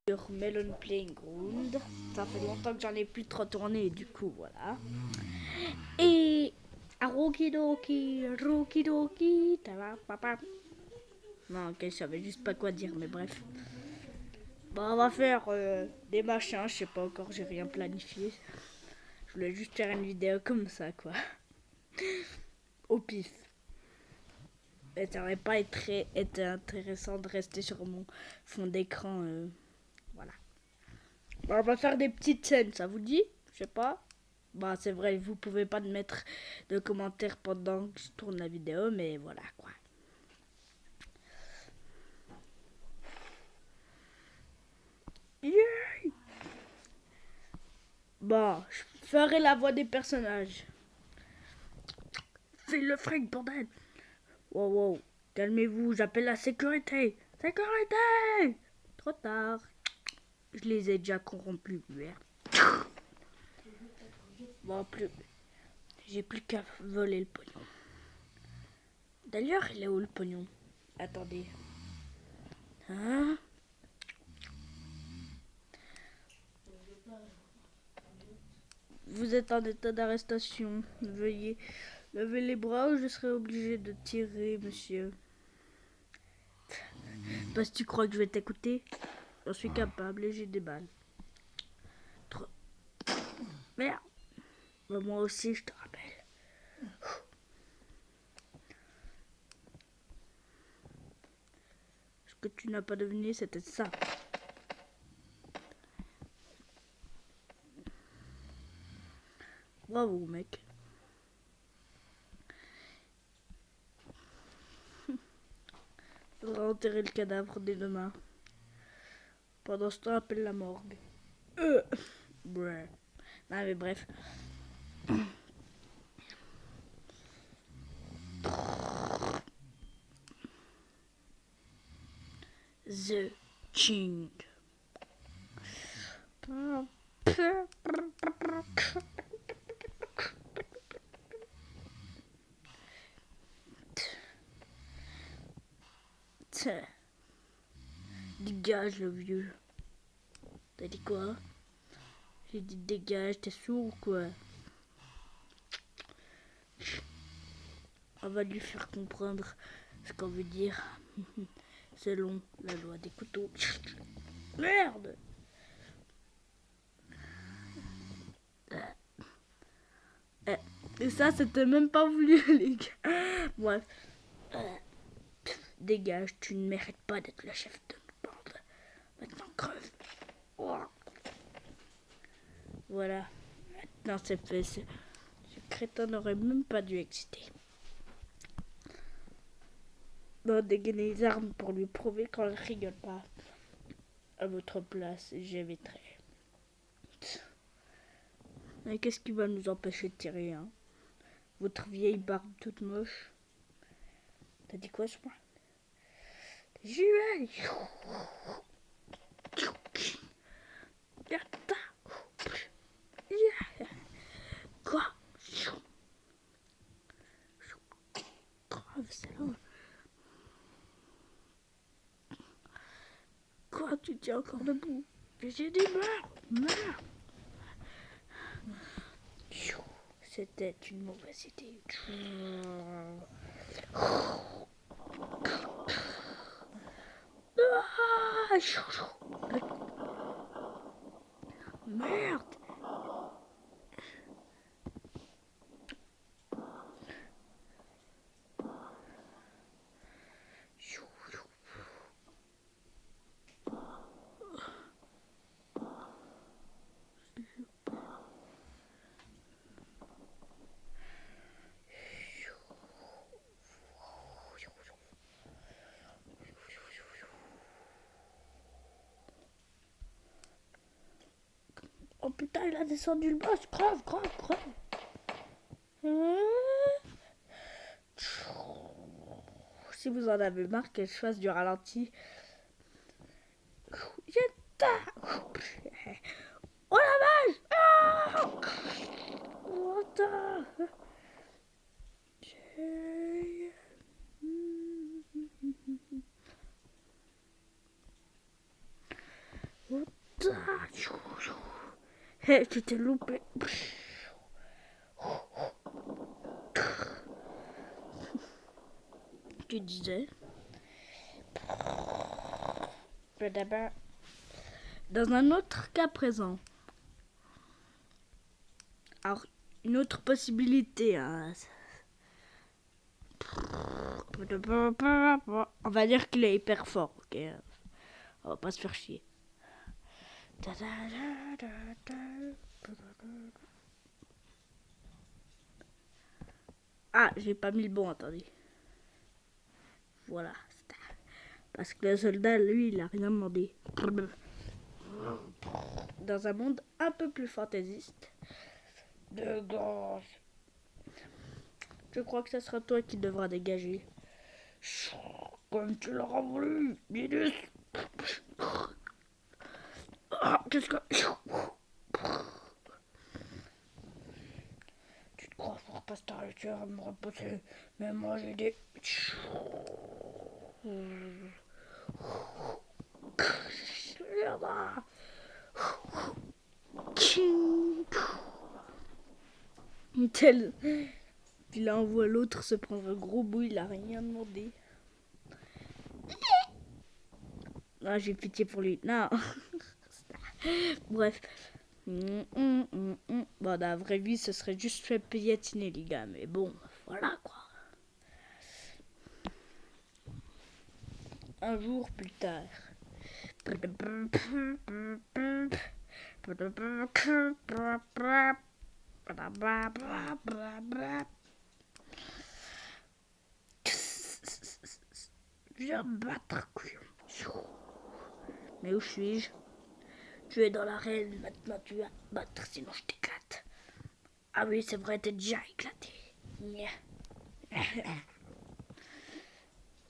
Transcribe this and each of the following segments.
Sur Melon Playground. Ça fait longtemps que j'en ai plus trop tourné, du coup, voilà. Et. Rokidoki, Rokidoki, ça va, papa. Non, ok, je savais juste pas quoi dire, mais bref. Bon, on va faire des machins, je sais pas encore, j'ai rien planifié. Je voulais juste faire une vidéo comme ça, quoi. Au pif. Et ça aurait pas été intéressant de rester sur mon fond d'écran. Voilà. Bon, on va faire des petites scènes, ça vous dit? Je sais pas. Bah, c'est vrai, vous pouvez pas mettre de commentaires pendant que je tourne la vidéo, mais voilà, quoi. Yeah. Bon, je ferai la voix des personnages. Fais le fric, bordel. Wow, wow. Calmez-vous, j'appelle la sécurité. Sécurité. Trop tard. Je les ai déjà corrompus, merde. Bon, plus. J'ai plus qu'à voler le pognon. D'ailleurs, il est où le pognon? Attendez. Hein? Vous êtes en état d'arrestation. Veuillez lever les bras ou je serai obligé de tirer, monsieur. Parce que tu crois que je vais t'écouter? J'en suis capable et j'ai des balles. Merde. Bah, moi aussi, je te rappelle. Ce que tu n'as pas deviné, c'était ça. Bravo, mec. Il faudra enterrer le cadavre dès demain. Pendant ce temps, appelle la morgue. Ouais. Non, mais bref. The King. Dégage le vieux. T'as dit quoi? J'ai dit dégage, t'es sourd ou quoi? On va lui faire comprendre ce qu'on veut dire selon la loi des couteaux. Merde! Et ça, c'était même pas voulu, les gars. Bref. Dégage, tu ne mérites pas d'être le chef de bande. Maintenant, creve. Oh. Voilà. Maintenant, c'est fait. Ce crétin n'aurait même pas dû exister. Non, dégainer les armes pour lui prouver qu'on ne rigole pas. À votre place, j'éviterai. Mais qu'est-ce qui va nous empêcher de tirer, hein? Votre vieille barbe toute moche. T'as dit quoi, je crois? J'y vais. Quoi? Grave, c'est là. Quoi? Tu tiens encore debout? J'ai dit meurs. C'était une mauvaise idée. Merde. Oh putain, il a descendu le boss. Creve. Si vous en avez marre que je fasse du ralenti. Oh la vache! What the... Hé, tu t'es loupé. Tu disais. Dans un autre cas présent. Alors, une autre possibilité. Hein. On va dire qu'il est hyper fort, ok? On va pas se faire chier. Ah, j'ai pas mis le bon, attendez. Voilà. Parce que le soldat, lui, il a rien demandé. Dans un monde un peu plus fantaisiste. Dégage. Je crois que ce sera toi qui devras dégager. Comme tu l'auras voulu, Minus. Ah, qu'est-ce que... Tu te crois fort, pasteur, tu vas me repousser. Mais moi, j'ai des... Tel... Il envoie l'autre se prendre un gros bout, il a rien demandé. Ah, j'ai pitié pour lui. Non. Bref. Bon, dans la vraie vie, ce serait juste fait piétiner, les gars. Mais bon, voilà quoi. Un jour plus tard. Viens me battre, couillon. Mais où suis-je? Tu es dans l'arène, maintenant tu vas battre, sinon je t'éclate. Ah oui, c'est vrai, t'es déjà éclaté.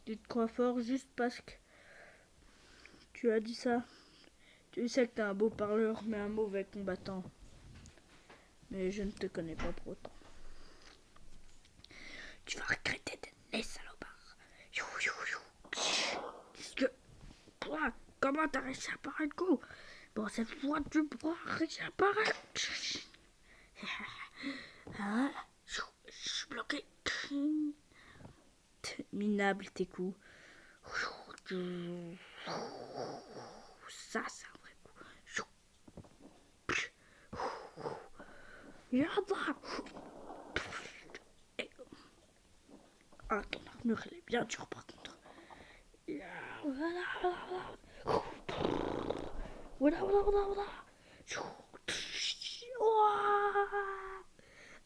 Tu te crois fort juste parce que tu as dit ça. Tu sais que t'es un beau parleur, mais un mauvais combattant. Mais je ne te connais pas pour autant. Tu vas regretter d'être né, salopard. Qu'est-ce que... Quoi? Comment t'as réussi à paraître le coup? Bon, cette fois, tu pourras réussir à paraître. Ah, je suis bloqué. Minable tes coups. Ça, c'est un vrai coup. Yada. Ah, ton armure, elle est bien dure par contre. Voilà.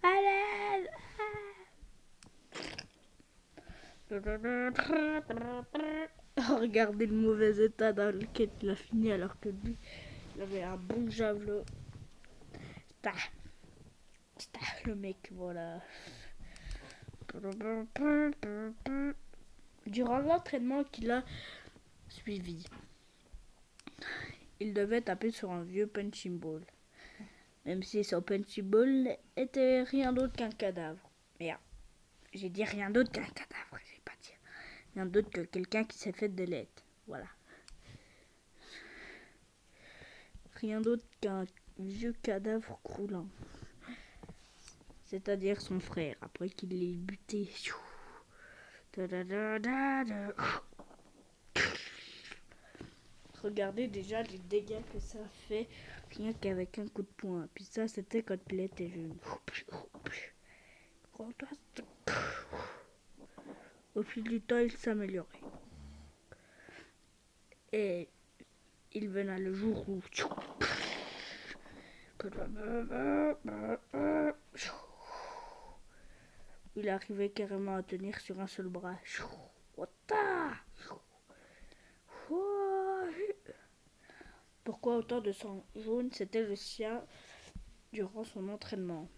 Allez. Regardez le mauvais état dans lequel il a fini alors que lui, il avait un bon javelot. Le mec, voilà. Durant l'entraînement qu'il a suivi, il devait taper sur un vieux punching ball. Même si son punching ball était rien d'autre qu'un cadavre. Merde, j'ai dit rien d'autre qu'un cadavre, j'ai pas dit. Rien d'autre que quelqu'un qui s'est fait de l'aide. Voilà. Rien d'autre qu'un vieux cadavre croulant. C'est-à-dire son frère, après qu'il l'ait buté. Regardez déjà les dégâts que ça fait rien qu'avec un coup de poing. Puis ça, c'était quand il était jeune. Au fil du temps, il s'améliorait. Et il venait le jour où... il arrivait carrément à tenir sur un seul bras. Pourquoi autant de sang jaune? C'était le sien durant son entraînement.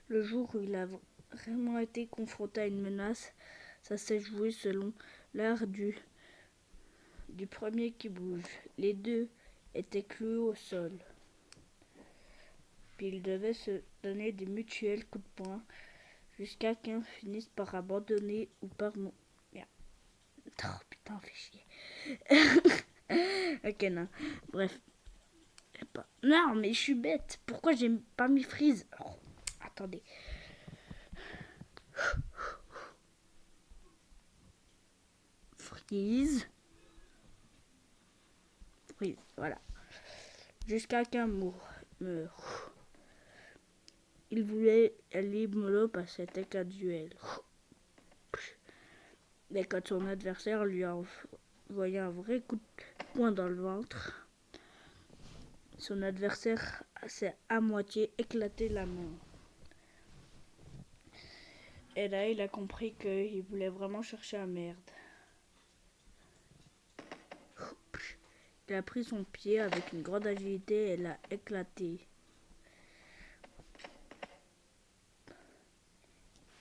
Le jour où il a vraiment été confronté à une menace, ça s'est joué selon l'art du premier qui bouge. Les deux étaient cloués au sol. Puis ils devaient se donner des mutuels coups de poing jusqu'à qu'un finisse par abandonner ou par mourir. Oh putain, fait chier. Ok, non. Bref. Non, mais je suis bête. Pourquoi j'ai pas mis freeze? Oh, attendez. Freeze. Freeze, voilà. Jusqu'à qu'un meure. Il voulait aller mollo parce que c'était qu'un duel. Mais quand son adversaire lui a envoyé un vrai coup de poing dans le ventre, son adversaire s'est à moitié éclaté la main. Et là, il a compris qu'il voulait vraiment chercher la merde. Il a pris son pied avec une grande agilité et l'a éclaté.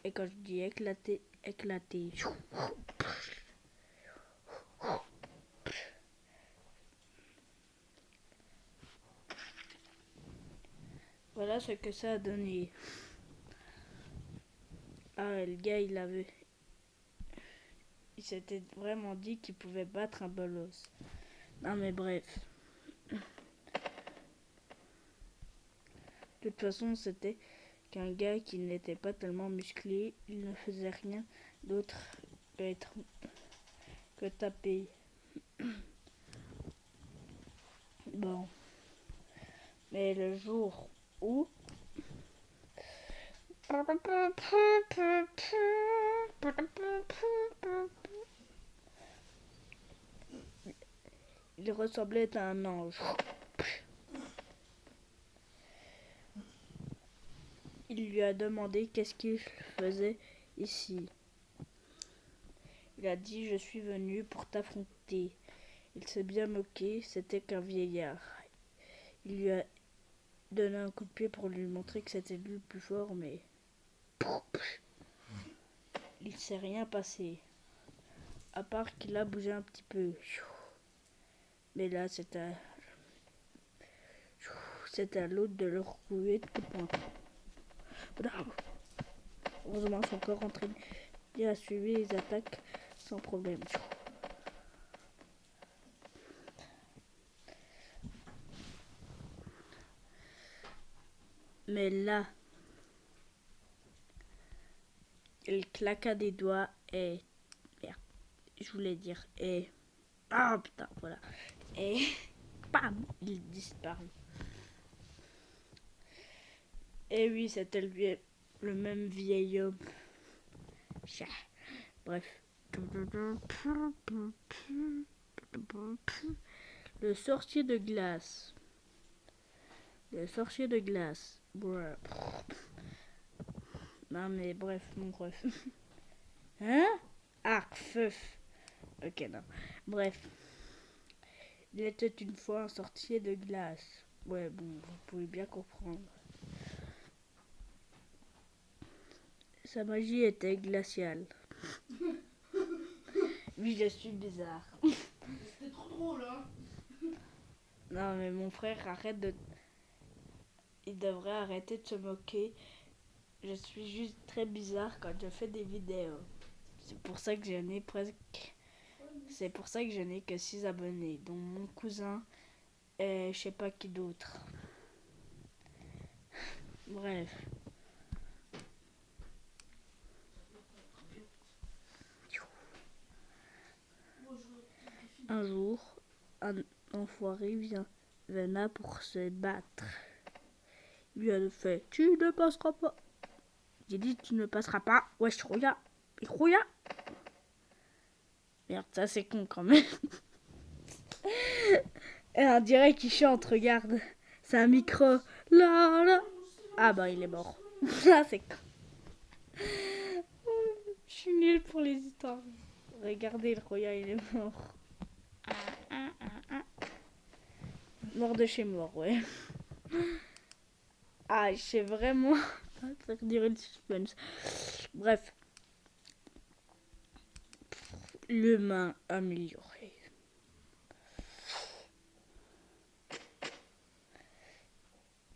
Et quand je dis éclaté, éclaté. Voilà ce que ça a donné. Ah, le gars, il s'était vraiment dit qu'il pouvait battre un bolos. Non mais bref. De toute façon, c'était qu'un gars qui n'était pas tellement musclé, il ne faisait rien d'autre que taper. Bon. Mais le jour où il ressemblait à un ange. Il lui a demandé qu'est-ce qu'il faisait ici. Il a dit « Je suis venu pour t'affronter ». Il s'est bien moqué, c'était qu'un vieillard. Il lui a donné un coup de pied pour lui montrer que c'était lui le plus fort, mais il ne s'est rien passé. À part qu'il a bougé un petit peu. Mais là, c'est à l'autre de le recouer de coups de poing. Heureusement, son corps entraîné a suivi les attaques sans problème. Mais là, il claqua des doigts et... Merde, je voulais dire et... Ah putain, voilà. Et... Bam, il disparut. Et oui, c'était le même vieil homme. Bref. Le sorcier de glace. Le sorcier de glace. Bref. Non mais bref, mon ref. Hein? Arc, feuf. Ok, non. Bref. Il était une fois un sorcier de glace. Ouais, bon, vous pouvez bien comprendre. Sa magie était glaciale. Oui, je suis bizarre. C'était trop drôle, hein? Non, mais mon frère, il devrait arrêter de se moquer. Je suis juste très bizarre quand je fais des vidéos. C'est pour ça que je n'ai que 6 abonnés, dont mon cousin et je sais pas qui d'autre. Bref. Un jour, un enfoiré vena pour se battre. Il lui a fait « Tu ne passeras pas !» J'ai dit « Tu ne passeras pas !» Wesh, regarde. Regarde. Merde, ça c'est con quand même. Et on dirait qu'il chante, regarde. C'est un micro. Là, là. Ah bah il est mort. Ça c'est con. Je suis nulle pour les histoires. Regardez, le Roya il est mort. Mort de chez mort, ouais. Ah, je sais vraiment faire durer le suspense. Bref. L'humain amélioré.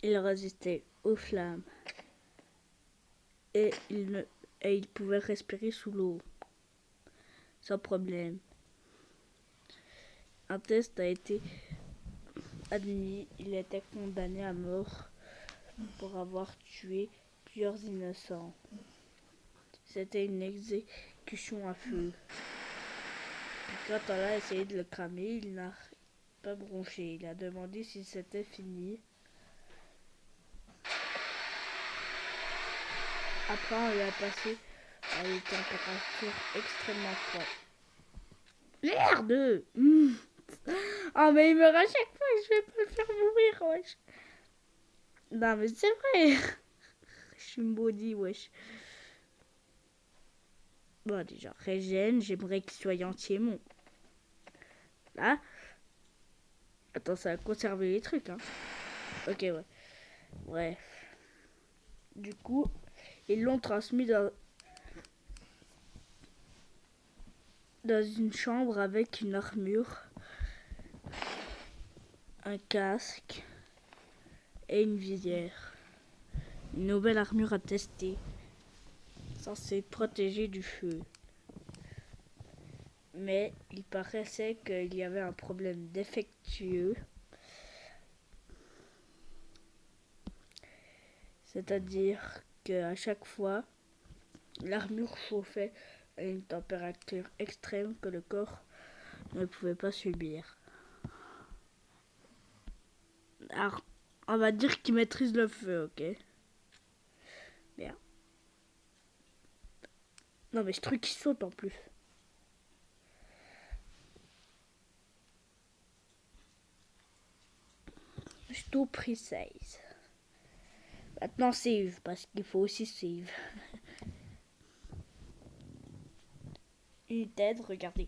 Il résistait aux flammes. Et il pouvait respirer sous l'eau. Sans problème. un test a été admis. Il a été condamné à mort pour avoir tué plusieurs innocents. C'était une exécution à feu. Puis quand on a essayé de le cramer, il n'a pas bronché. Il a demandé si c'était fini. Après, on lui a passé à des températures extrêmement froides. Merde! Oh, mais il meurt à chaque fois et je vais pas le faire mourir, wesh. Non, mais c'est vrai. Je suis maudit, wesh. Bon, déjà, régène, j'aimerais qu'il soit entier, mon. Là. Attends, ça a conservé les trucs, hein. Ok, ouais. Bref. Du coup, ils l'ont transmis dans une chambre avec une armure, un casque et une visière. Une nouvelle armure à tester, censée protéger du feu. Mais il paraissait qu'il y avait un problème défectueux. C'est-à-dire qu'à chaque fois, l'armure chauffait à une température extrême que le corps ne pouvait pas subir. Alors, on va dire qu'il maîtrise le feu, ok? Bien. Non mais ce truc il saute en plus. Sto precise. Maintenant save, parce qu'il faut aussi save. Une tête, regardez.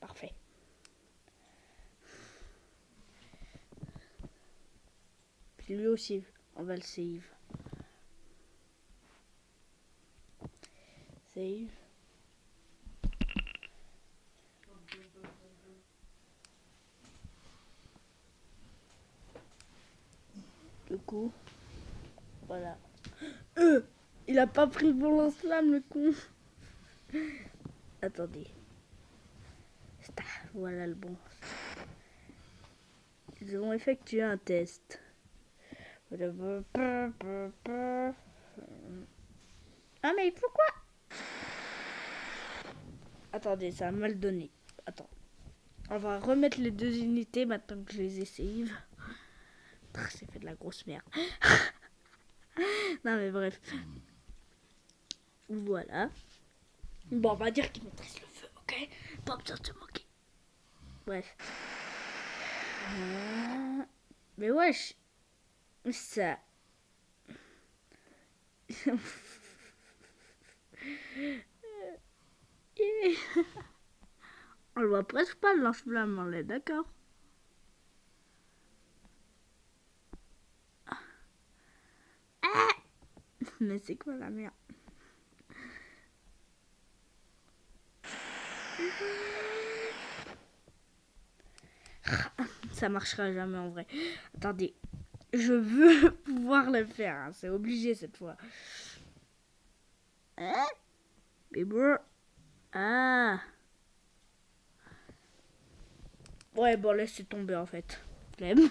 Parfait. Puis lui aussi, on va le save. Save. Du coup, voilà. Il a pas pris le bon lance-flamme, le con. Attendez. Voilà le bon. Ils ont effectué un test. Ah mais pourquoi? Attendez, ça a mal donné. Attends. On va remettre les deux unités maintenant que je les ai save. C'est fait de la grosse merde. Non mais bref. Voilà. Bon, on va dire qu'il maîtrise le feu, ok? Pas besoin de se moquer. Bref. Mais wesh. Ça. On le voit presque pas le lance-flamme, on est d'accord? Mais c'est quoi la merde? Ça marchera jamais en vrai. Attendez. Je veux pouvoir le faire. Hein. C'est obligé cette fois. Hein? Mais bon. Ah. Ouais, bon, laissez tomber en fait. Flemme.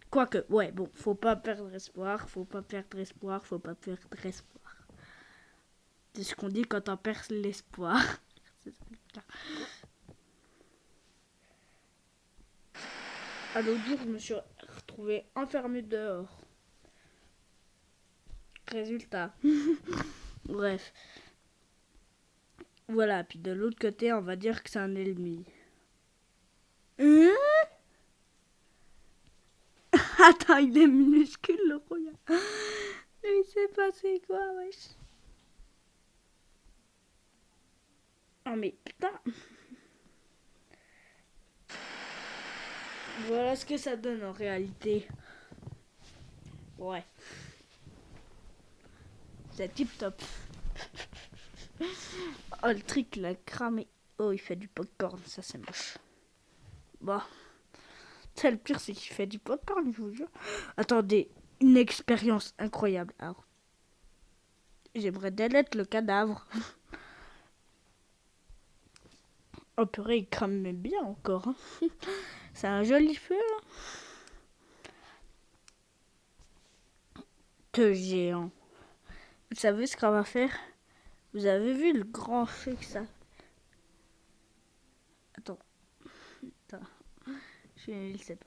Quoique, ouais, bon, faut pas perdre espoir. Faut pas perdre espoir. Faut pas perdre espoir. C'est ce qu'on dit quand on perd l'espoir. À l'autre jour, je me suis retrouvée enfermée dehors. Résultat. Bref. Voilà, puis de l'autre côté, on va dire que c'est un ennemi. Attends, il est minuscule le rouillard. Il s'est passé quoi, wesh? Oh mais putain. Voilà ce que ça donne en réalité. Ouais. C'est tip top. Oh, le truc, il a cramé. Oh, il fait du popcorn, ça c'est moche. Bon. C'est le pire, c'est qu'il fait du popcorn, je vous jure. Attendez, une expérience incroyable. Alors, j'aimerais delete le cadavre. Oh purée, il crame bien encore. Hein. C'est un joli feu là. Que géant. Vous savez ce qu'on va faire? Vous avez vu le grand feu que ça? Attends. Je ne sais pas.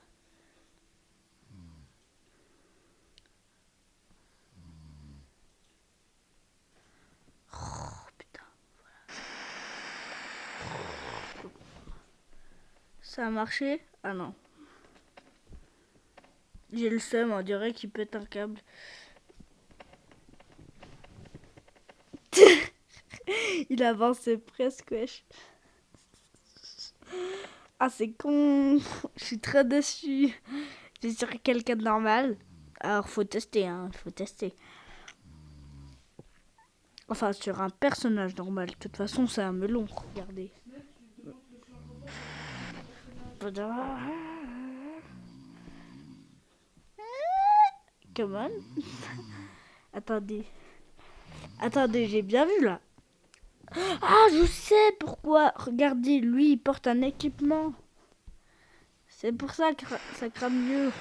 Oh putain. Voilà. Ça a marché? Ah non. J'ai le seum, on dirait qu'il pète un câble. Il avançait presque, wesh. Ah, c'est con. Je suis très déçue. J'ai sur quelqu'un de normal. Alors, faut tester, hein. Faut tester. Enfin, sur un personnage normal. De toute façon, c'est un melon. Regardez. Come on. Attendez. Attendez, j'ai bien vu là. Ah, je sais pourquoi. Regardez, lui, il porte un équipement. C'est pour ça que ça crame mieux.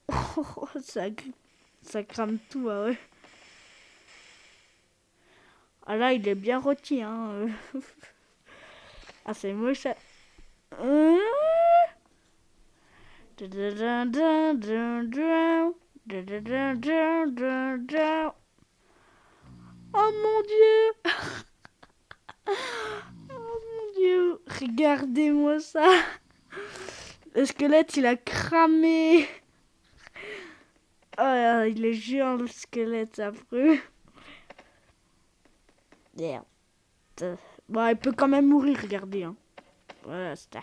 Oh, ça crame tout, ah ouais. Ah là, il est bien rôti, hein. Ah, c'est moche. Ça. Oh mon Dieu. Oh mon Dieu. Regardez-moi ça. Le squelette, il a cramé. Oh, il est géant, le squelette, c'est affreux. Merde. Bon, il peut quand même mourir, regardez. Hein. Voilà, c'est ça.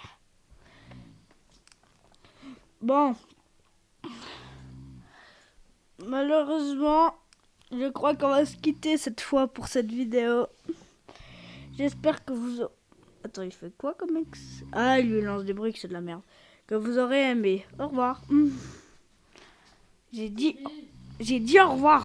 Bon. Malheureusement, je crois qu'on va se quitter cette fois pour cette vidéo. J'espère que vous... Attends, il fait quoi comme ex... Ah, il lui lance des briques, c'est de la merde. Que vous aurez aimé. Au revoir. J'ai dit au revoir.